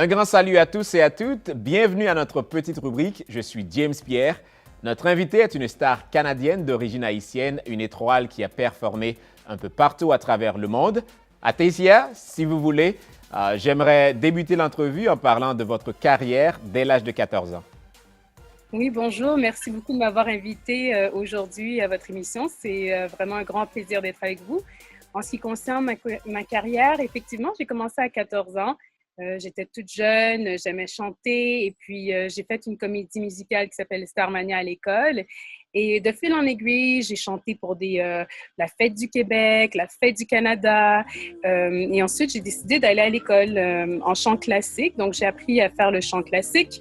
Un grand salut à tous et à toutes. Bienvenue à notre petite rubrique. Je suis Pierre. Notre invitée est une star canadienne d'origine haïtienne, une étoile qui a performé un peu partout à travers le monde. Atesia, si vous voulez, j'aimerais débuter l'entrevue en parlant de votre carrière dès l'âge de 14 ans. Oui, bonjour. Merci beaucoup de m'avoir invité aujourd'hui à votre émission. C'est vraiment un grand plaisir d'être avec vous. En ce qui concerne ma carrière, effectivement, j'ai commencé à 14 ans. J'étais toute jeune, j'aimais chanter et puis j'ai fait une comédie musicale qui s'appelle Starmania à l'école. Et de fil en aiguille, j'ai chanté pour la Fête du Québec, la Fête du Canada. Et ensuite, j'ai décidé d'aller à l'école en chant classique. Donc, j'ai appris à faire le chant classique.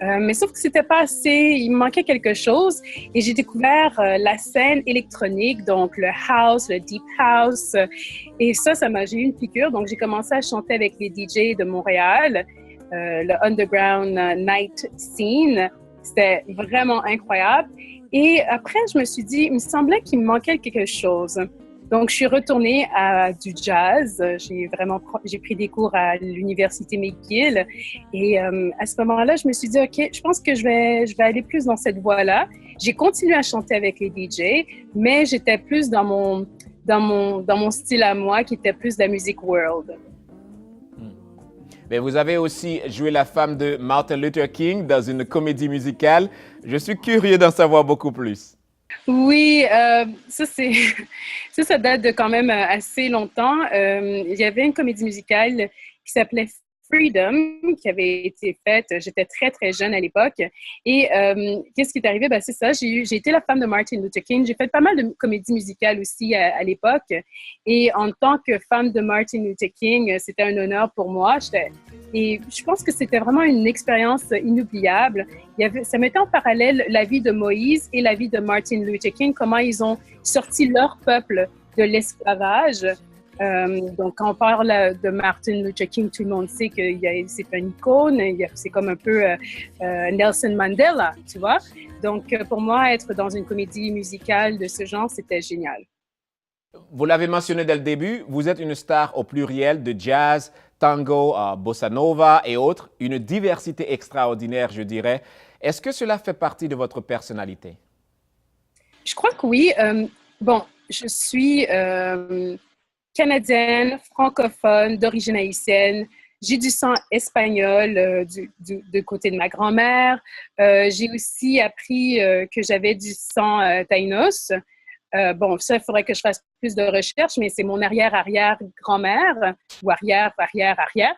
Mais sauf que c'était pas assez, il me manquait quelque chose et j'ai découvert la scène électronique, donc le house, le deep house et j'ai eu une piqûre, donc j'ai commencé à chanter avec les DJ de Montréal, le underground night scene, c'était vraiment incroyable et après je me suis dit, il me semblait qu'il me manquait quelque chose. Donc, je suis retournée à du jazz. J'ai pris des cours à l'université McGill. Et à ce moment-là, je me suis dit, OK, je pense que je vais aller plus dans cette voie-là. J'ai continué à chanter avec les DJ, mais j'étais plus dans mon style à moi, qui était plus de la musique world. Mais vous avez aussi joué la femme de Martin Luther King dans une comédie musicale. Je suis curieux d'en savoir beaucoup plus. Oui, ça date de quand même assez longtemps. Il y avait une comédie musicale qui s'appelait Freedom, qui avait été faite. J'étais très, très jeune à l'époque. Et qu'est-ce qui est arrivé? Ben, c'est ça, j'ai été la femme de Martin Luther King. J'ai fait pas mal de comédies musicales aussi à l'époque. Et en tant que femme de Martin Luther King, c'était un honneur pour moi. Et je pense que c'était vraiment une expérience inoubliable. Ça mettait en parallèle la vie de Moïse et la vie de Martin Luther King, comment ils ont sorti leur peuple de l'esclavage. Donc, quand on parle de Martin Luther King, tout le monde sait que c'est une icône, c'est comme un peu Nelson Mandela, tu vois. Donc, pour moi, être dans une comédie musicale de ce genre, c'était génial. Vous l'avez mentionné dès le début, vous êtes une star au pluriel de jazz, tango, bossa nova et autres, une diversité extraordinaire, je dirais. Est-ce que cela fait partie de votre personnalité? Je crois que oui. Bon, je suis canadienne, francophone, d'origine haïtienne. J'ai du sang espagnol du côté de ma grand-mère. J'ai aussi appris que j'avais du sang taïnos. Bon, ça, il faudrait que je fasse plus de recherches, mais c'est mon arrière-arrière-grand-mère ou arrière-arrière-arrière.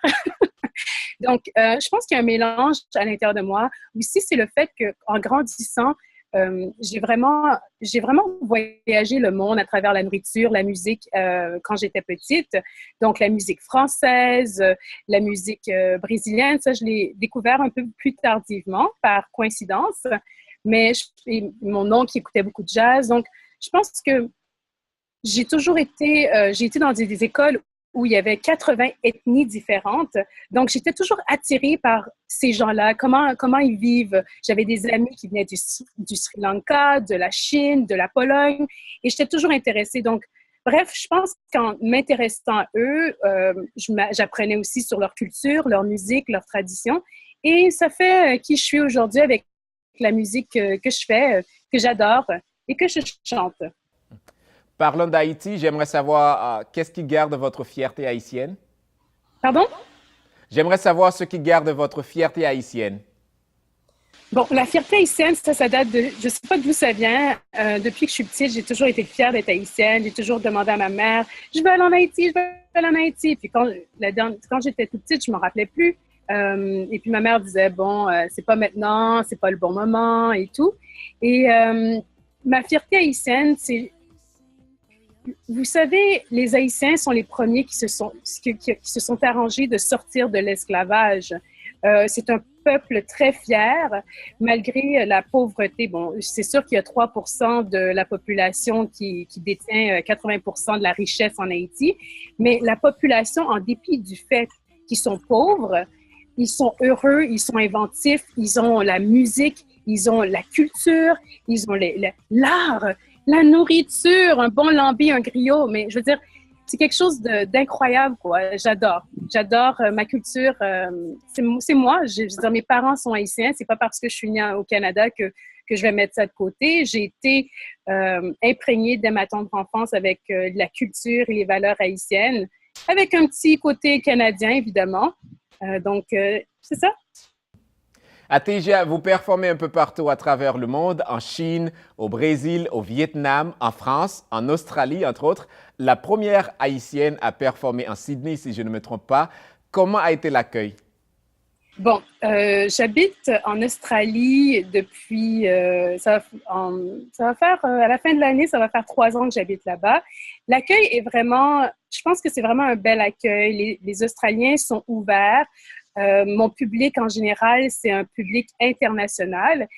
Donc, je pense qu'il y a un mélange à l'intérieur de moi. Aussi, c'est le fait qu'en grandissant, j'ai vraiment voyagé le monde à travers la nourriture, la musique quand j'étais petite. Donc, la musique française, la musique brésilienne, ça, je l'ai découvert un peu plus tardivement, par coïncidence. Mais mon oncle écoutait beaucoup de jazz. Donc, je pense que j'ai été dans des écoles où il y avait 80 ethnies différentes. Donc, j'étais toujours attirée par ces gens-là, comment ils vivent. J'avais des amis qui venaient du Sri Lanka, de la Chine, de la Pologne, et j'étais toujours intéressée. Donc, bref, je pense qu'en m'intéressant à eux, j'apprenais aussi sur leur culture, leur musique, leur tradition, et ça fait qui je suis aujourd'hui avec la musique que je fais, que j'adore et que je chante. Parlons d'Haïti, j'aimerais savoir qu'est-ce qui garde votre fierté haïtienne? Pardon? J'aimerais savoir ce qui garde votre fierté haïtienne. Bon, la fierté haïtienne, ça date de... Je ne sais pas d'où ça vient. Depuis que je suis petite, j'ai toujours été fière d'être haïtienne. J'ai toujours demandé à ma mère, je veux aller en Haïti, je veux aller en Haïti. Puis quand j'étais toute petite, je ne me rappelais plus. Et puis ma mère disait, bon, c'est pas maintenant, c'est pas le bon moment et tout. Et ma fierté haïtienne, c'est... Vous savez, les Haïtiens sont les premiers qui se sont arrangés de sortir de l'esclavage. C'est un peuple très fier, malgré la pauvreté. Bon, c'est sûr qu'il y a 3% de la population qui détient 80% de la richesse en Haïti, mais la population, en dépit du fait qu'ils sont pauvres, ils sont heureux, ils sont inventifs, ils ont la musique, ils ont la culture, ils ont l'art, la nourriture, un bon lambi, un griot, mais je veux dire, c'est quelque chose d'incroyable, quoi. J'adore ma culture. C'est moi. Je veux dire, mes parents sont haïtiens. C'est pas parce que je suis née au Canada que je vais mettre ça de côté. J'ai été imprégnée dès ma tendre enfance avec la culture et les valeurs haïtiennes, avec un petit côté canadien, évidemment. Donc, c'est ça. Ateja, vous performez un peu partout à travers le monde, en Chine, au Brésil, au Vietnam, en France, en Australie, entre autres. La première haïtienne à performer en Sydney, si je ne me trompe pas. Comment a été l'accueil? Bon, j'habite en Australie depuis, ça va faire, à la fin de l'année, ça va faire 3 ans que j'habite là-bas. L'accueil est vraiment, je pense que c'est vraiment un bel accueil. Les Australiens sont ouverts. Mon public, en général, c'est un public international.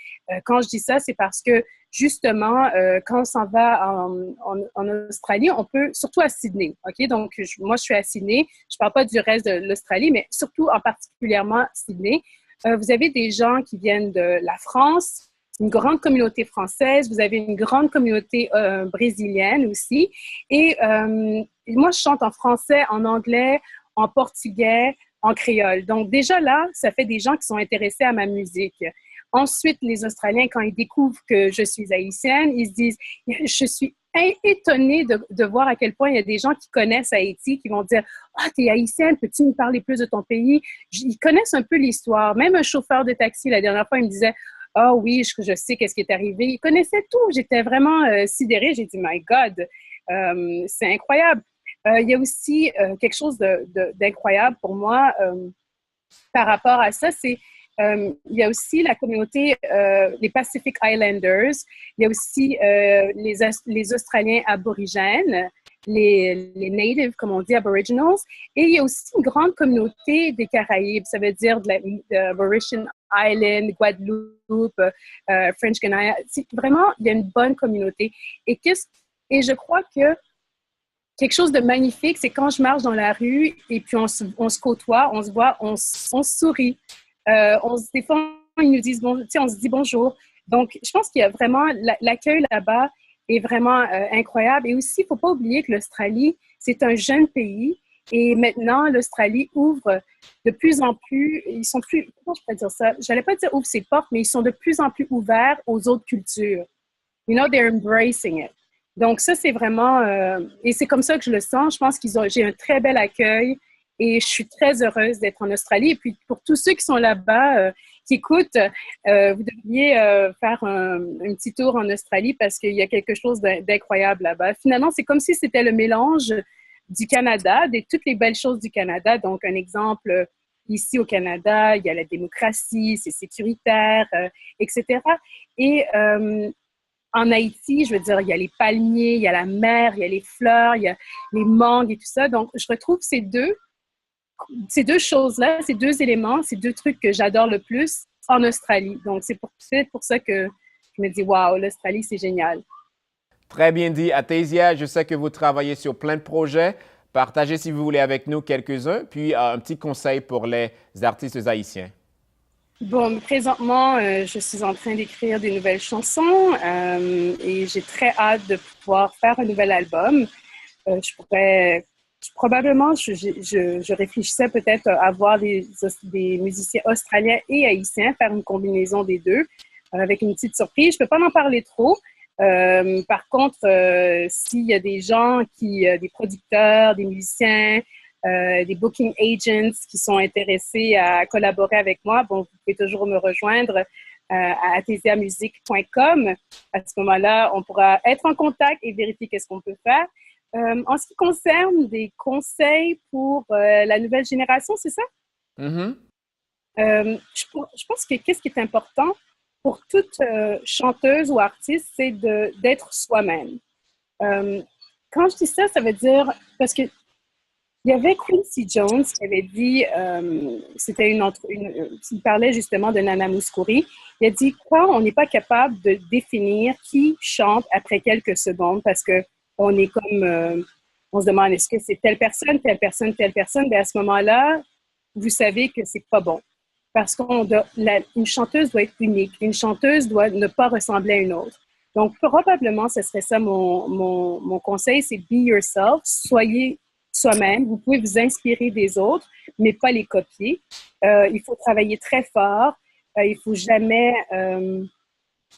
Quand je dis ça, c'est parce que, justement, quand on s'en va en Australie, on peut, surtout à Sydney, OK? Donc, moi, je suis à Sydney. Je ne parle pas du reste de l'Australie, mais surtout, en particulièrement, Sydney. Vous avez des gens qui viennent de la France, une grande communauté française. Vous avez une grande communauté brésilienne aussi. Et moi, je chante en français, en anglais, en portugais, en créole. Donc, déjà là, ça fait des gens qui sont intéressés à ma musique. Ensuite, les Australiens, quand ils découvrent que je suis haïtienne, ils se disent, je suis étonnée de voir à quel point il y a des gens qui connaissent Haïti, qui vont dire, « Ah, t'es haïtienne, peux-tu nous parler plus de ton pays? » Ils connaissent un peu l'histoire. Même un chauffeur de taxi, la dernière fois, il me disait, « Ah oui, je sais qu'est-ce qui est arrivé. » Il connaissait tout. J'étais vraiment sidérée. J'ai dit, « My God, c'est incroyable. » Il y a aussi quelque chose d'incroyable pour moi par rapport à ça, c'est il y a aussi la communauté, les Pacific Islanders, il y a aussi les Australiens aborigènes, les natives, comme on dit, aboriginals, et il y a aussi une grande communauté des Caraïbes, ça veut dire de Mauritian Island, Guadeloupe, French Guiana. Vraiment, il y a une bonne communauté. Et je crois que quelque chose de magnifique, c'est quand je marche dans la rue et puis on se côtoie, on se voit, on se sourit. Des fois, ils nous disent bon, tu sais, on se dit bonjour. Donc, je pense qu'il y a vraiment l'accueil là-bas est vraiment incroyable. Et aussi, il ne faut pas oublier que l'Australie, c'est un jeune pays. Et maintenant, l'Australie ouvre de plus en plus, ils sont plus, comment je pourrais dire ça? Je n'allais pas dire ouvre ses portes, mais ils sont de plus en plus ouverts aux autres cultures. You know, they're embracing it. Donc, ça, c'est vraiment... et c'est comme ça que je le sens. Je pense j'ai un très bel accueil et je suis très heureuse d'être en Australie. Et puis, pour tous ceux qui sont là-bas, qui écoutent, vous devriez faire un petit tour en Australie parce qu'il y a quelque chose d'incroyable là-bas. Finalement, c'est comme si c'était le mélange du Canada, de toutes les belles choses du Canada. Donc, un exemple, ici au Canada, il y a la démocratie, c'est sécuritaire, etc. Et... en Haïti, je veux dire, il y a les palmiers, il y a la mer, il y a les fleurs, il y a les mangues et tout ça. Donc, je retrouve ces deux choses-là, ces deux éléments, ces deux trucs que j'adore le plus en Australie. Donc, c'est pour ça que je me dis, waouh, l'Australie, c'est génial. Très bien dit, Ateja. Je sais que vous travaillez sur plein de projets. Partagez, si vous voulez, avec nous quelques-uns. Puis, un petit conseil pour les artistes haïtiens. Bon, présentement, je suis en train d'écrire des nouvelles chansons et j'ai très hâte de pouvoir faire un nouvel album. Probablement, je réfléchissais peut-être à avoir des musiciens australiens et haïtiens, faire une combinaison des deux avec une petite surprise. Je ne peux pas en parler trop. Par contre, s'il y a des gens des producteurs, des musiciens, des booking agents qui sont intéressés à collaborer avec moi, bon, vous pouvez toujours me rejoindre à atesiamusique.com. À ce moment-là, on pourra être en contact et vérifier qu'est-ce qu'on peut faire. En ce qui concerne des conseils pour la nouvelle génération, c'est ça? Mm-hmm. Je pense que qu'est-ce qui est important pour toute chanteuse ou artiste, c'est d'être soi-même. Quand je dis ça, ça veut dire, parce que il y avait Quincy Jones qui avait dit, il parlait justement de Nana Mouskouri, il a dit quoi, on n'est pas capable de définir qui chante après quelques secondes parce que on est comme, on se demande est-ce que c'est telle personne, telle personne, telle personne, mais à ce moment-là, vous savez que c'est pas bon. Parce qu'une chanteuse doit être unique, une chanteuse doit ne pas ressembler à une autre. Donc, probablement, ce serait ça mon conseil, c'est be yourself, soyez soi-même. Vous pouvez vous inspirer des autres, mais pas les copier. Il faut travailler très fort. Il faut jamais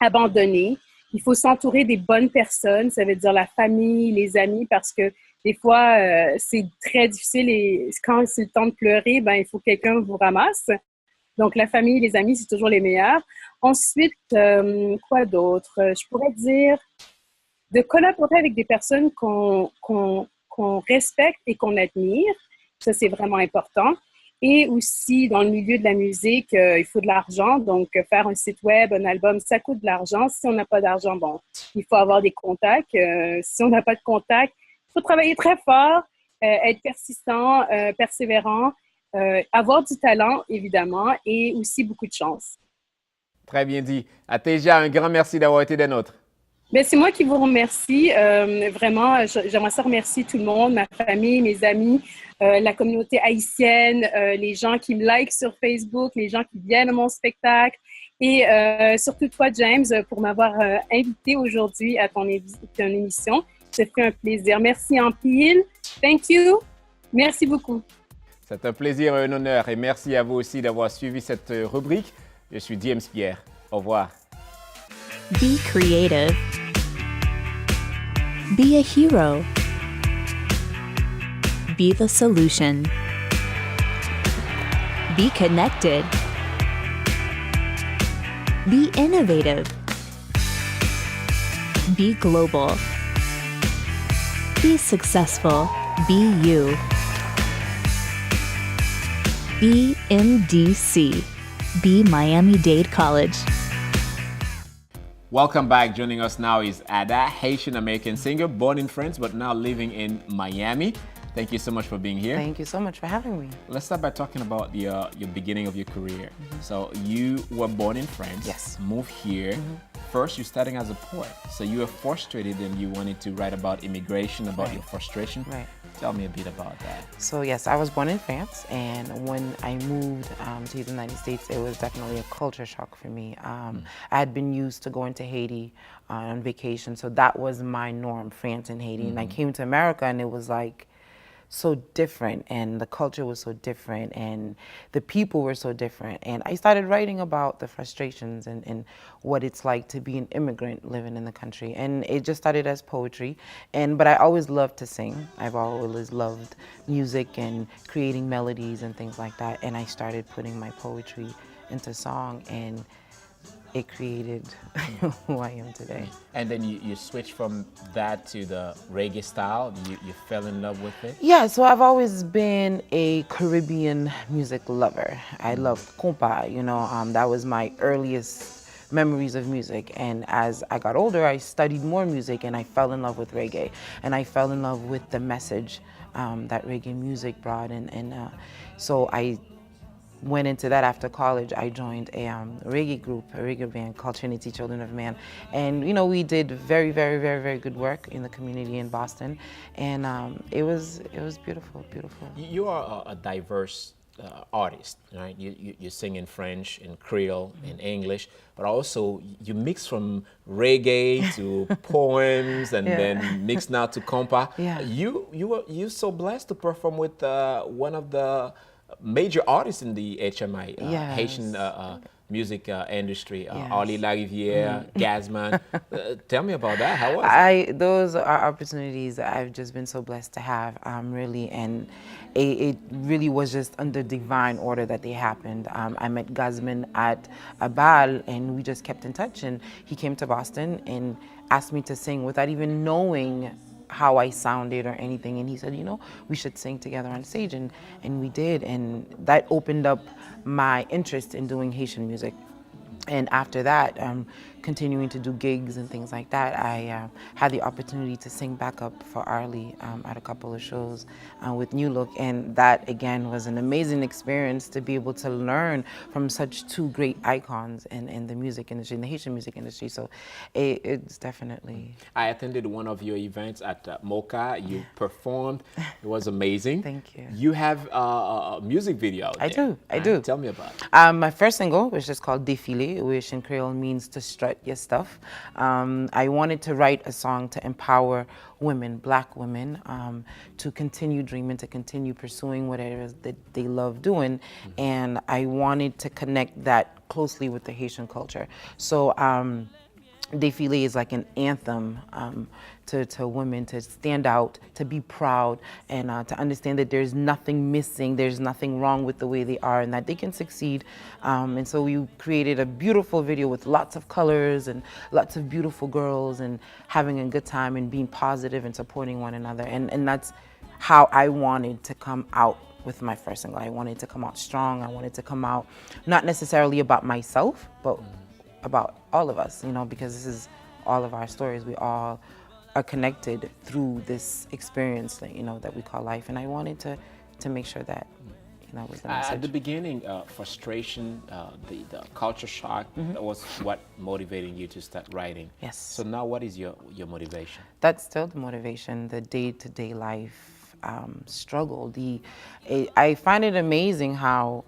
abandonner. Il faut s'entourer des bonnes personnes, ça veut dire la famille, les amis, parce que des fois, c'est très difficile et quand c'est le temps de pleurer, ben, il faut que quelqu'un vous ramasse. Donc, la famille, les amis, c'est toujours les meilleurs. Ensuite, quoi d'autre? Je pourrais dire de collaborer avec des personnes qu'on respecte et qu'on admire. Ça, c'est vraiment important. Et aussi, dans le milieu de la musique, il faut de l'argent. Donc, faire un site web, un album, ça coûte de l'argent. Si on n'a pas d'argent, bon, il faut avoir des contacts. Si on n'a pas de contacts, il faut travailler très fort, être persistant, persévérant, avoir du talent, évidemment, et aussi beaucoup de chance. Très bien dit. Ateja, un grand merci d'avoir été des nôtres. Bien, c'est moi qui vous remercie. Vraiment, j'aimerais ça remercier tout le monde, ma famille, mes amis, la communauté haïtienne, les gens qui me likent sur Facebook, les gens qui viennent à mon spectacle et surtout toi, James, pour m'avoir invité aujourd'hui à ton émission. Ça fait un plaisir. Merci en pile. Thank you. Merci beaucoup. C'est un plaisir et un honneur. Et merci à vous aussi d'avoir suivi cette rubrique. Je suis James Pierre. Au revoir. Be creative. Be a hero. Be the solution. Be connected. Be innovative. Be global. Be successful. Be you. Be MDC. Be Miami-Dade College. Welcome back. Joining us now is Ada, Haitian-American singer, born in France but now living in Miami. Thank you so much for being here. Thank you so much for having me. Let's start by talking about your beginning of your career. So you were born in France. Yes. Moved here. First, you're starting as a poet. So you were frustrated and you wanted to write about immigration, about your frustration. Right. Tell me a bit about that. So yes, I was born in France, and when I moved to the United States, it was definitely a culture shock for me. I had been used to going to Haiti on vacation, so that was my norm, France and Haiti. And I came to America, and it was like so different, and the culture was so different, and the people were so different. And I started writing about the frustrations and what it's like to be an immigrant living in the country. And it just started as poetry, but I always loved to sing. I've always loved music and creating melodies and things like that. And I started putting my poetry into song, and it created who I am today. And then you switched from that to the reggae style. You fell in love with it? Yeah, so I've always been a Caribbean music lover. I loved compa, that was my earliest memories of music. And as I got older, I studied more music, and I fell in love with reggae. And I fell in love with the message that reggae music brought. So I went into that after college. I joined a reggae group, a reggae band called Trinity Children of Man. And, we did very, very, very, very good work in the community in Boston. And it was beautiful, beautiful. You are a diverse artist, right? You sing in French, in Creole, in English, but also you mix from reggae to poems and then mix now to compa. Yeah. You're so blessed to perform with one of the major artists in the HMI, Haitian music industry, Ali Lariviere, Gazman. Tell me about that. How was it? Those are opportunities that I've just been so blessed to have, really, and it really was just under divine order that they happened. I met Gazman at a bal, and we just kept in touch, and he came to Boston and asked me to sing without even knowing how I sounded or anything, and he said, we should sing together on stage, and we did, and that opened up my interest in doing Haitian music. And after that, continuing to do gigs and things like that, I had the opportunity to sing backup for Arlie at a couple of shows with New Look, and that again was an amazing experience to be able to learn from such two great icons in the music industry, in the Haitian music industry. So it's definitely. I attended one of your events at Mocha. You performed. It was amazing. Thank you. You have a music video out there. I do. Tell me about it. My first single was just called Défilé. Oué, which in Creole means to strut your stuff. I wanted to write a song to empower women, Black women, to continue dreaming, to continue pursuing whatever it is that they love doing. And I wanted to connect that closely with the Haitian culture. So Défilé is like an anthem to women to stand out, to be proud, and to understand that there's nothing missing, there's nothing wrong with the way they are, and that they can succeed. And so we created a beautiful video with lots of colors and lots of beautiful girls and having a good time and being positive and supporting one another. And that's how I wanted to come out with my first single. I wanted to come out strong. I wanted to come out not necessarily about myself, but about all of us, you know, because this is all of our stories. We all are connected through this experience that, you know, that we call life. And I wanted to make sure that, you know, was the message. At the beginning, frustration, the culture shock, that was what motivated you to start writing. Yes. So now what is your motivation? That's still the motivation, the day-to-day life struggle. I find it amazing how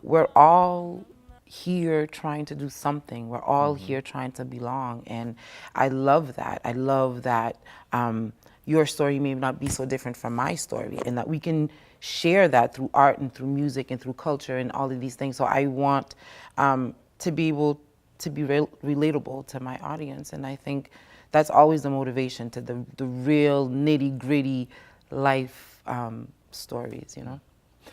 we're all here trying to do something. We're all here trying to belong, and I love that. I love that your story may not be so different from my story, and that we can share that through art and through music and through culture and all of these things. So I want to be able to be relatable to my audience, and I think that's always the motivation, to the real nitty-gritty life stories, you know.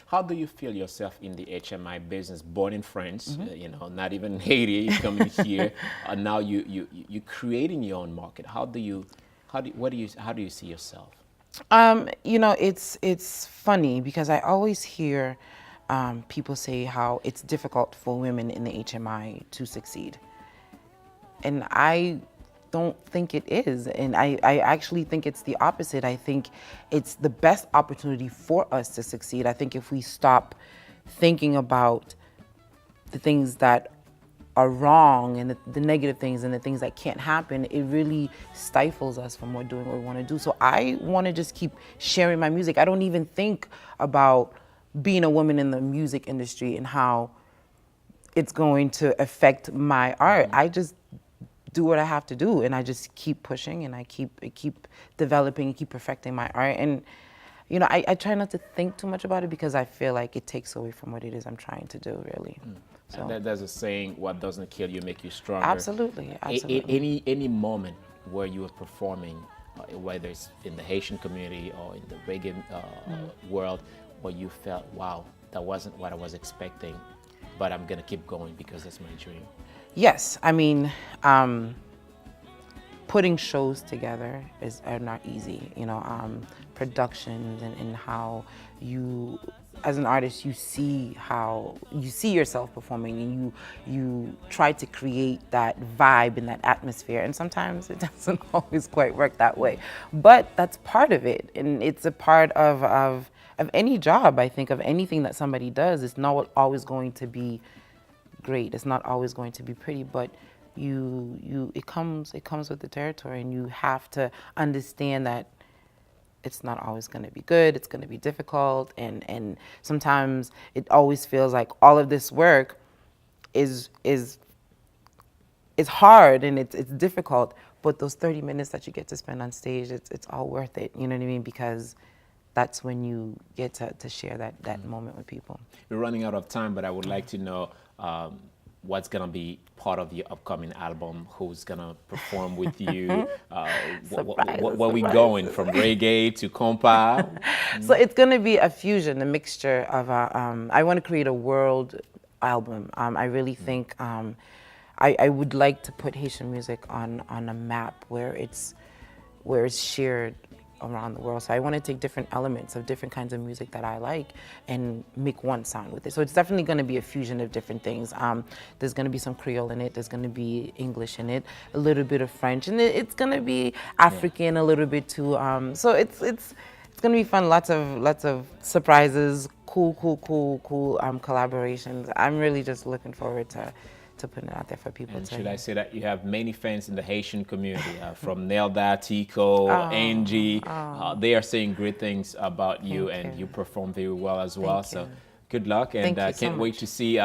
How do you feel yourself in the HMI business? Born in France, you know, not even Haiti, you're coming here, and now you're creating your own market. How do you see yourself? You know, it's funny because I always hear people say how it's difficult for women in the HMI to succeed, and I don't think it is, and I actually think it's the opposite. I think it's the best opportunity for us to succeed. I think if we stop thinking about the things that are wrong and the negative things and the things that can't happen, it really stifles us from doing what we want to do. So I want to just keep sharing my music. I don't even think about being a woman in the music industry and how it's going to affect my art. I just do what I have to do, and I just keep pushing, and I keep developing and keep perfecting my art. And you know, I try not to think too much about it because I feel like it takes away from what it is I'm trying to do, really. So And there's a saying, what doesn't kill you make you stronger. Absolutely, absolutely. Any moment where you were performing, whether it's in the Haitian community or in the reggae world, where you felt, wow, that wasn't what I was expecting, but I'm gonna keep going because that's my dream. Yes, I mean, putting shows together are not easy, you know, productions and how you, as an artist, you see yourself performing, and you try to create that vibe and that atmosphere, and sometimes it doesn't always quite work that way, but that's part of it, and it's a part of any job, I think, of anything that somebody does. It's not always going to be great. It's not always going to be pretty, but it comes with the territory, and you have to understand that it's not always going to be good. It's going to be difficult, and sometimes it always feels like all of this work is hard and it's difficult, but those 30 minutes that you get to spend on stage, it's all worth it. You know what I mean? Because that's when you get to share that moment with people. We're running out of time, but I would like to know what's going to be part of your upcoming album, who's going to perform with you, where we going, from reggae to compa? So it's going to be a fusion, a mixture of, I want to create a world album. I really think I would like to put Haitian music on a map where it's shared around the world. So I want to take different elements of different kinds of music that I like and make one sound with it. So it's definitely going to be a fusion of different things. There's going to be some Creole in it. There's going to be English in it, a little bit of French, and it's going to be African a little bit too. So it's going to be fun. Lots of surprises, cool collaborations. I'm really just looking forward to putting it out there for people. And should I say that you have many fans in the Haitian community, from Nelda, Tico, Angie. They are saying great things about you, and you perform very well as well. So good luck, and Thank you so can't wait much. to see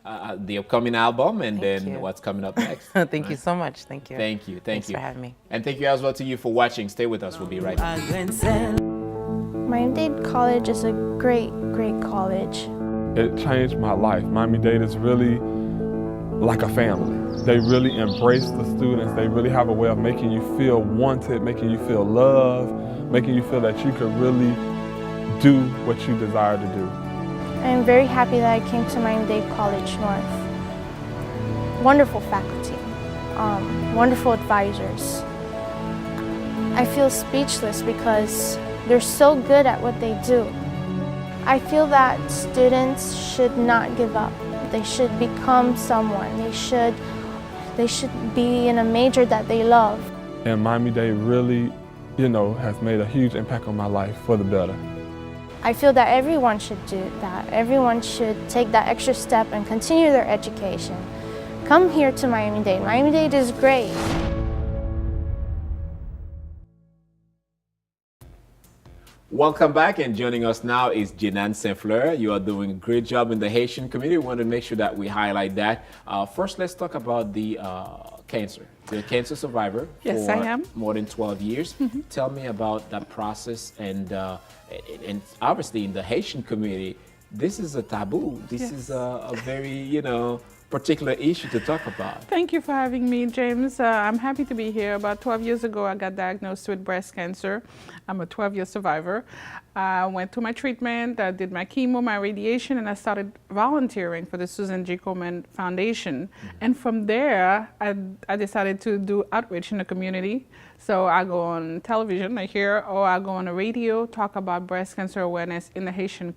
the upcoming album and Thank then you. what's coming up next. Thank you so much. Thank you. Thank you. Thank Thanks you for having me. And thank you as well to you for watching. Stay with us. We'll be right back. Miami-Dade College is a great, great college. It changed my life. Miami-Dade is really like a family. They really embrace the students. They really have a way of making you feel wanted, making you feel loved, making you feel that you could really do what you desire to do. I'm very happy that I came to Miami-Dade College North. Wonderful faculty, wonderful advisors. I feel speechless because they're so good at what they do. I feel that students should not give up. They should become someone. They should be in a major that they love. And Miami-Dade really, has made a huge impact on my life for the better. I feel that everyone should do that. Everyone should take that extra step and continue their education. Come here to Miami-Dade. Miami-Dade is great. Welcome back, and joining us now is Jenan Saint-Fleur. You are doing a great job in the Haitian community. We want to make sure that we highlight that. First, let's talk about the cancer. You're a cancer survivor Yes, for I am. more than 12 years. Tell me about that process, and obviously in the Haitian community, this is a taboo. This Yes. is a very, particular issue to talk about. Thank you for having me, James. I'm happy to be here. About 12 years ago, I got diagnosed with breast cancer. I'm a 12-year survivor. I went through my treatment, I did my chemo, my radiation, and I started volunteering for the Susan G. Komen Foundation. And from there, I decided to do outreach in the community. So I go on television, or I go on the radio, talk about breast cancer awareness in the Haitian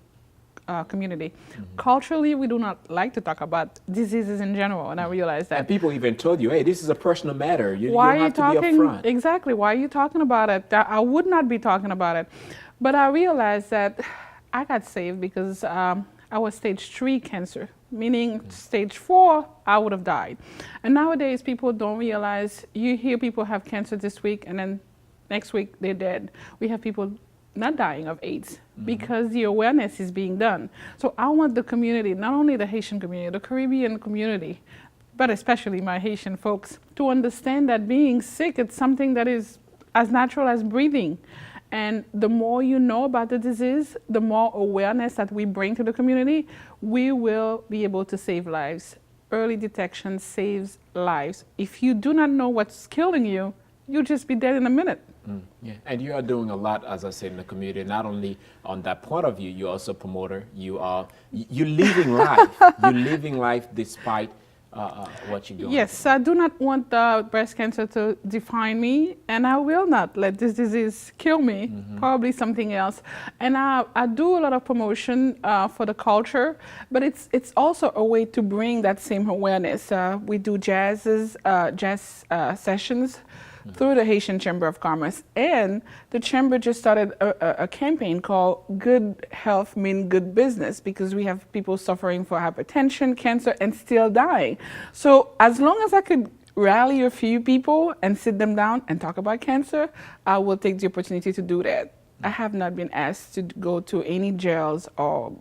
community. Culturally, we do not like to talk about diseases in general, and I realize that. And people even told you, hey, this is a personal matter. You Why have are you to be upfront. Exactly. Why are you talking about it? I would not be talking about it. But I realized that I got saved because I was stage 3 cancer, meaning stage 4, I would have died. And nowadays, people don't realize, you hear people have cancer this week, and then next week they're dead. We have people not dying of AIDS because the awareness is being done. So I want the community, not only the Haitian community, the Caribbean community, but especially my Haitian folks, to understand that being sick, it's something that is as natural as breathing. And the more you know about the disease, the more awareness that we bring to the community, we will be able to save lives. Early detection saves lives. If you do not know what's killing you, you'll just be dead in a minute. Yeah, and you are doing a lot, as I said, in the community. Not only on that point of view, you're also a promoter. You're living life. You're living life despite what you're doing. Yes, I do not want breast cancer to define me, and I will not let this disease kill me. Probably something else. And I do a lot of promotion for the culture, but it's also a way to bring that same awareness. We do jazz sessions through the Haitian Chamber of Commerce. And the Chamber just started a campaign called Good Health Mean Good Business, because we have people suffering for hypertension, cancer, and still dying. So as long as I could rally a few people and sit them down and talk about cancer, I will take the opportunity to do that. I have not been asked to go to any jails or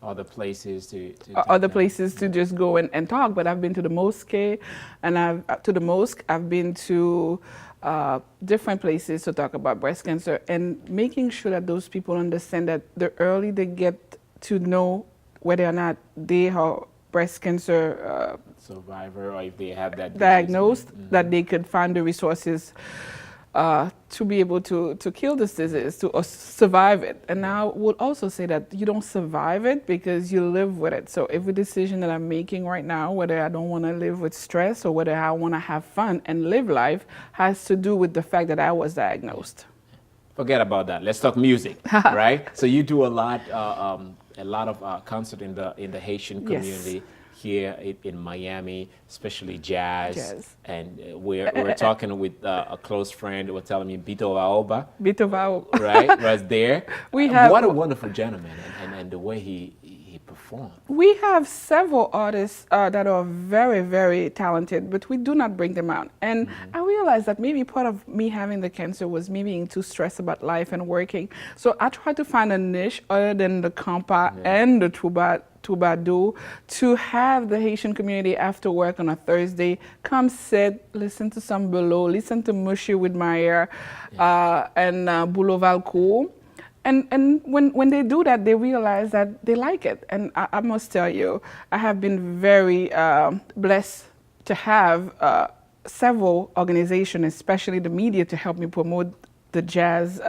other places to just go and talk, but I've been to the mosque, and I've been to different places to talk about breast cancer, and making sure that those people understand that the early they get to know whether or not they are breast cancer survivor, or if they have that diagnosed, that they could find the resources to be able to kill this disease, to survive it. And I would also say that you don't survive it because you live with it. So every decision that I'm making right now, whether I don't want to live with stress or whether I want to have fun and live life, has to do with the fact that I was diagnosed. Forget about that. Let's talk music, right? So you do a lot of concert in the Haitian community. Yes. Here in Miami, especially jazz. And we're talking with a close friend. We're telling me Bito Vaoba, right? Was there. We have what a wonderful gentleman, and the way he really perform? We have several artists that are very, very talented, but we do not bring them out. And I realized that maybe part of me having the cancer was me being too stressed about life and working. So I tried to find a niche other than the compa and the Toubadou to have the Haitian community after work on a Thursday come sit, listen to some Belot, listen to Mushy with Pierre and Boulot Valcourt. And when they do that, they realize that they like it. And I must tell you, I have been very blessed to have several organizations, especially the media, to help me promote the jazz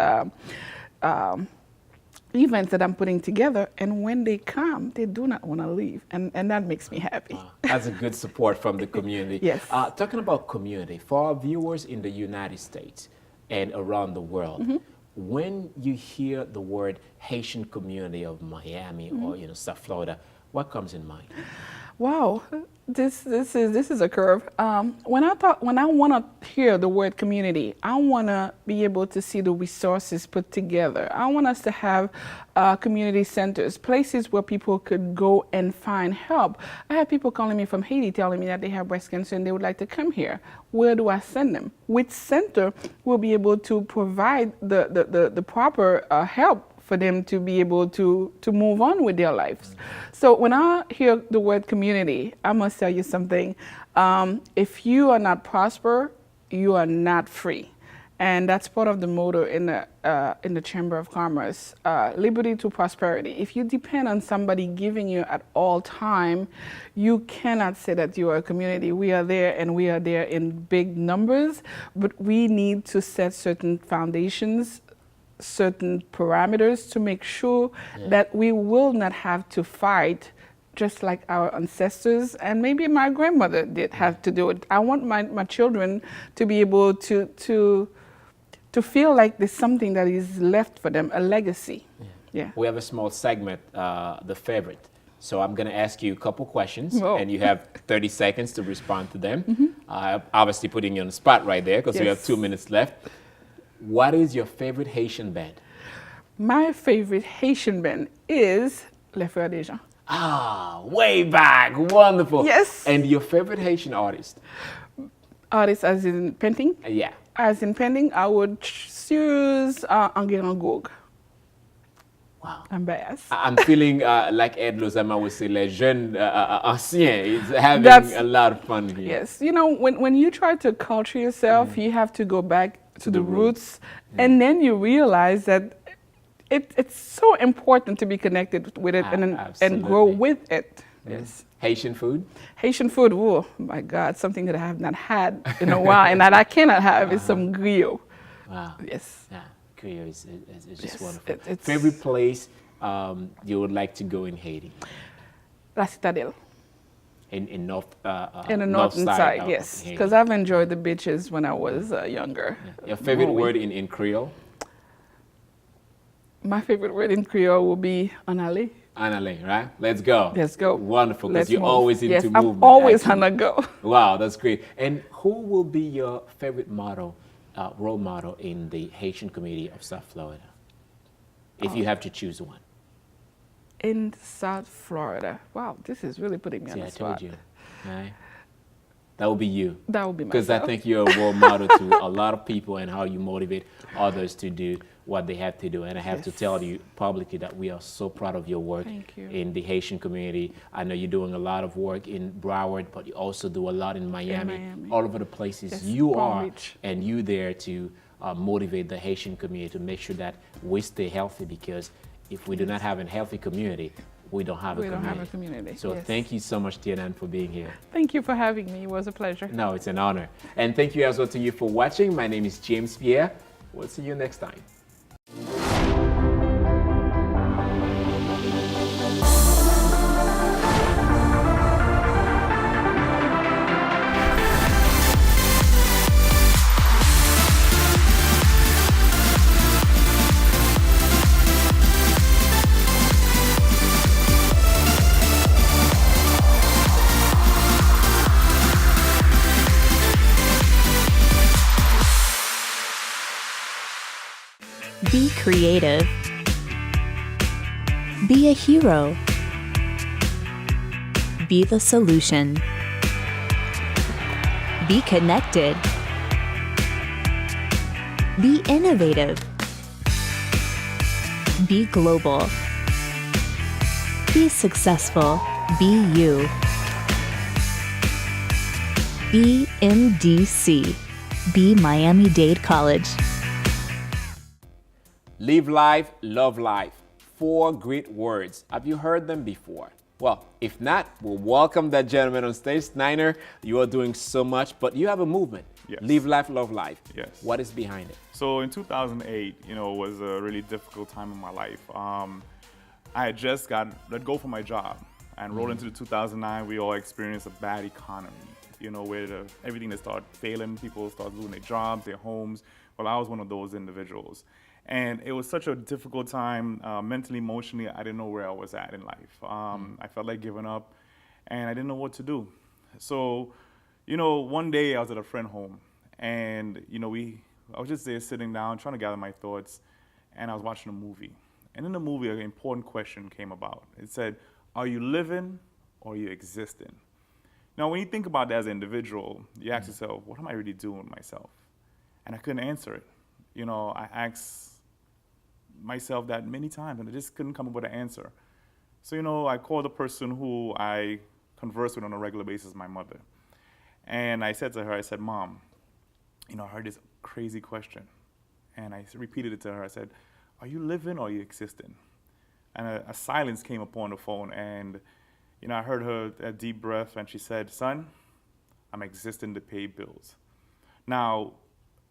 events that I'm putting together. And when they come, they do not want to leave. And that makes me happy. That's a good support from the community. Yes. Talking about community, for our viewers in the United States and around the world, when you hear the word Haitian community of Miami or South Florida, what comes in mind? Wow, this is a curve. When I want to hear the word community, I want to be able to see the resources put together. I want us to have community centers, places where people could go and find help. I have people calling me from Haiti telling me that they have breast cancer and they would like to come here. Where do I send them? Which center will be able to provide the proper help for them to be able to move on with their lives? So when I hear the word community, I must tell you something. If you are not prosper, you are not free. And that's part of the motto in the Chamber of Commerce, liberty to prosperity. If you depend on somebody giving you at all time, you cannot say that you are a community. We are there, and we are there in big numbers, but we need to set certain foundations, certain parameters to make sure that we will not have to fight just like our ancestors and maybe my grandmother did have to do it. I want my children to be able to feel like there's something that is left for them, a legacy. Yeah. We have a small segment, the favorite. So I'm going to ask you a couple questions, and you have 30 seconds to respond to them. Obviously putting you on the spot right there because we have 2 minutes left. What is your favorite Haitian band? My favorite Haitian band is Les Frères des Gens. Ah, way back. Wonderful. Yes. And your favorite Haitian artist? Artist as in painting? Yeah. As in painting, I would choose Enguerrand Gourgue. Wow. I'm biased. I'm feeling like Ed Lozama would say, les jeunes anciens. It's having a lot of fun here. Yes. You know, when you try to culture yourself, you have to go back to the roots. And then you realize that it's so important to be connected with it and grow with it. Yes. Haitian food? Haitian food, oh my God, something that I have not had in a while and that I cannot have is some griot. Wow. Yes. Yeah, griot is just wonderful. Favorite place you would like to go in Haiti? La Citadelle. In the northern side, yes. Because I've enjoyed the beaches when I was younger. Yeah. Your favorite word in Creole? My favorite word in Creole will be en aller. En aller, right? Let's go. Let's go. Wonderful, because you're always into movement. I'm always on the go. Wow, that's great. And who will be your favorite model, role model in the Haitian community of South Florida? If you have to choose one. In South Florida. Wow, this is really putting me on the spot. I told you, right? That would be you. That would be myself. Because I think you're a role model to a lot of people and how you motivate others to do what they have to do. And I have to tell you publicly that we are so proud of your work in the Haitian community. I know you're doing a lot of work in Broward, but you also do a lot in Miami. All over the places you are, and you there to motivate the Haitian community to make sure that we stay healthy, because if we do not have a healthy community, we don't have a community. So thank you so much, Tianan, for being here. Thank you for having me. It was a pleasure. No, it's an honor. And thank you as well to you for watching. My name is James Pierre. We'll see you next time. Be creative. Be a hero. Be the solution. Be connected. Be innovative. Be global. Be successful. Be you. Be MDC. Be Miami-Dade College. Live life, love life. 4 great words. Have you heard them before? Well, if not, we'll welcome that gentleman on stage. Niner, you are doing so much, but you have a movement. Yes. Live life, love life. Yes. What is behind it? So in 2008, was a really difficult time in my life. I had just got let go from my job and rolled into 2009. We all experienced a bad economy, where everything that started failing, people started losing their jobs, their homes. Well, I was one of those individuals. And it was such a difficult time, mentally, emotionally. I didn't know where I was at in life. I felt like giving up, and I didn't know what to do. So, one day I was at a friend's home, and I was just there sitting down, trying to gather my thoughts, and I was watching a movie. And in the movie, an important question came about. It said, "Are you living or are you existing?" Now, when you think about that as an individual, you ask yourself, "What am I really doing with myself?" And I couldn't answer it. I asked myself that many times, and I just couldn't come up with an answer. So, I called the person who I converse with on a regular basis, my mother. And I said to her, I said, "Mom, I heard this crazy question." And I repeated it to her. I said, "Are you living or are you existing?" And a silence came upon the phone. And, I heard her a deep breath, and she said, "Son, I'm existing to pay bills." Now,